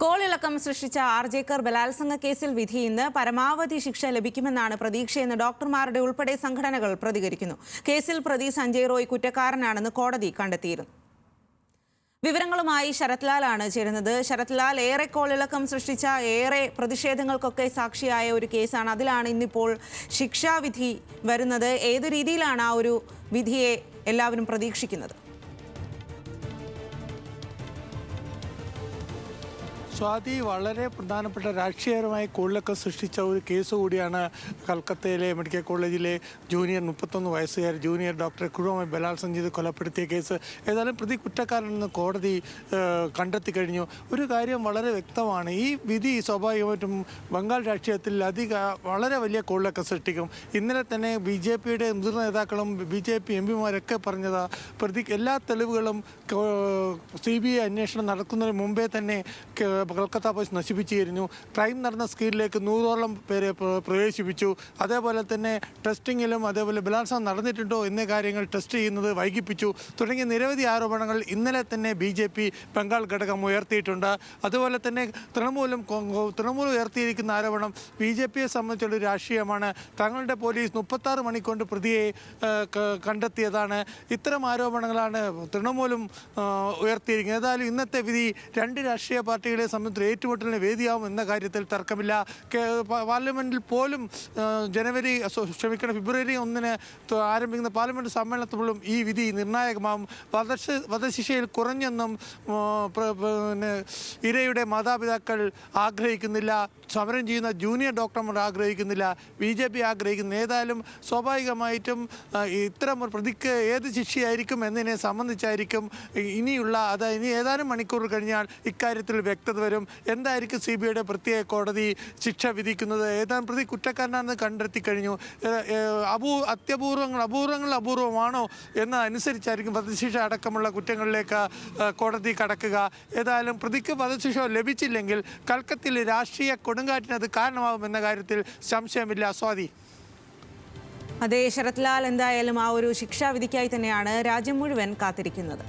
കോളിളക്കം സൃഷ്ടിച്ച ആർജേക്കർ ബലാത്സംഗ കേസിൽ വിധി ഇന്ന് പരമാവധി ശിക്ഷ ലഭിക്കുമെന്നാണ് പ്രതീക്ഷയെന്ന് ഡോക്ടർമാരുടെ ഉൾപ്പെടെ സംഘടനകൾ പ്രതികരിക്കുന്നു. കേസിൽ പ്രതി സഞ്ജയ് റോയ് കുറ്റക്കാരനാണെന്ന് കോടതി കണ്ടെത്തിയിരുന്നു. വിവരങ്ങളുമായി ശരത് ലാലാണ് ചേരുന്നത്. ശരത് ലാൽ, ഏറെ കോളിളക്കം സൃഷ്ടിച്ച ഏറെ പ്രതിഷേധങ്ങൾക്കൊക്കെ സാക്ഷിയായ ഒരു കേസാണ്. അതിലാണ് ഇന്നിപ്പോൾ ശിക്ഷാവിധി വരുന്നത്. ഏതു രീതിയിലാണ് ആ ഒരു വിധിയെ എല്ലാവരും പ്രതീക്ഷിക്കുന്നത്? സ്വാതി, വളരെ പ്രധാനപ്പെട്ട രാഷ്ട്രീയപരമായി കോളിളക്കം സൃഷ്ടിച്ച ഒരു കേസ് കൂടിയാണ് കൽക്കത്തയിലെ മെഡിക്കൽ കോളേജിലെ 31 വയസ്സുകാർ ജൂനിയർ ഡോക്ടറെ ക്രൂരമായി ബലാത്സംഗം ചെയ്ത് കൊലപ്പെടുത്തിയ കേസ്. ഏതായാലും പ്രതി കുറ്റക്കാരനെന്ന് കോടതി കണ്ടെത്തി കഴിഞ്ഞു. ഒരു കാര്യം വളരെ വ്യക്തമാണ്, ഈ വിധി സ്വാഭാവികമായിട്ടും ബംഗാൾ രാഷ്ട്രീയത്തിൽ വളരെ വലിയ കോളിളക്കം സൃഷ്ടിക്കും. ഇന്നലെ തന്നെ BJPയുടെ മുതിർന്ന നേതാക്കളും BJP MPമാരൊക്കെ പറഞ്ഞത് പ്രതി എല്ലാ തെളിവുകളും CBI അന്വേഷണം നടക്കുന്നതിന് മുമ്പേ തന്നെ കൊൽക്കത്ത പോലീസ് നശിപ്പിച്ചു കഴിഞ്ഞു. ക്രൈം നടന്ന സ്കീലിലേക്ക് 100ഓളം പേരെ പ്രവേശിപ്പിച്ചു. അതേപോലെ തന്നെ ടെസ്റ്റിങ്ങിലും അതേപോലെ ബലാത്സംഗം നടന്നിട്ടുണ്ടോ എന്ന കാര്യങ്ങൾ ടെസ്റ്റ് ചെയ്യുന്നത് വൈകിപ്പിച്ചു തുടങ്ങിയ നിരവധി ആരോപണങ്ങൾ ഇന്നലെ തന്നെ BJP ബംഗാൾ ഘടകം ഉയർത്തിയിട്ടുണ്ട്. അതുപോലെ തന്നെ തൃണമൂൽ ഉയർത്തിയിരിക്കുന്ന ആരോപണം BJPയെ സംബന്ധിച്ചുള്ള രാഷ്ട്രീയമാണ്. തങ്ങളുടെ പോലീസ് 36 മണിക്കൊണ്ട് പ്രതിയെ കണ്ടെത്തിയതാണ്. ഇത്തരം ആരോപണങ്ങളാണ് തൃണമൂലും ഉയർത്തിയിരിക്കുന്നത്. ഏതായാലും ഇന്നത്തെ വിധി രണ്ട് രാഷ്ട്രീയ പാർട്ടികളെ സംബന്ധിച്ച് ഏറ്റുമുട്ടലിന് വേദിയാവും എന്ന കാര്യത്തിൽ തർക്കമില്ല. പാർലമെന്റിൽ പോലും ഫെബ്രുവരി 1 ആരംഭിക്കുന്ന പാർലമെന്റ് സമ്മേളനത്തിൽ പോലും ഈ വിധി നിർണായകമാവും. വധശിക്ഷയിൽ കുറഞ്ഞെന്നും ഇരയുടെ മാതാപിതാക്കൾ ആഗ്രഹിക്കുന്നില്ല, സമരം ചെയ്യുന്ന ജൂനിയർ ഡോക്ടർമാർ ആഗ്രഹിക്കുന്നില്ല, BJP ആഗ്രഹിക്കുന്നു. ഏതായാലും സ്വാഭാവികമായിട്ടും ഇത്തരം ഒരു പ്രതിക്ക് ഏത് ശിക്ഷയായിരിക്കും എന്നതിനെ സംബന്ധിച്ചായിരിക്കും ഇനി ഏതാനും മണിക്കൂർ കഴിഞ്ഞാൽ ഇക്കാര്യത്തിൽ വ്യക്തത വരും. എന്തായിരിക്കും CBIയുടെ പ്രത്യേക കോടതി ശിക്ഷ വിധിക്കുന്നത്? ഏതാനും പ്രതി കുറ്റക്കാരനാണെന്ന് കണ്ടെത്തി കഴിഞ്ഞു. അപൂർവമാണോ എന്നതനുസരിച്ചായിരിക്കും വധശിക്ഷ അടക്കമുള്ള കുറ്റങ്ങളിലേക്ക് കോടതി കടക്കുക. ഏതായാലും പ്രതിക്ക് വധശിക്ഷ ലഭിച്ചില്ലെങ്കിൽ കൽക്കത്തയിലെ രാഷ്ട്രീയ കൊടുങ്കാറ്റിന് അത് കാരണമാകുമെന്ന കാര്യത്തിൽ സംശയമില്ല. സ്വാതി. അതെ ശരത് ലാൽ, എന്തായാലും ആ ഒരു ശിക്ഷാവിധിക്കായി തന്നെയാണ് രാജ്യം മുഴുവൻ കാത്തിരിക്കുന്നത്.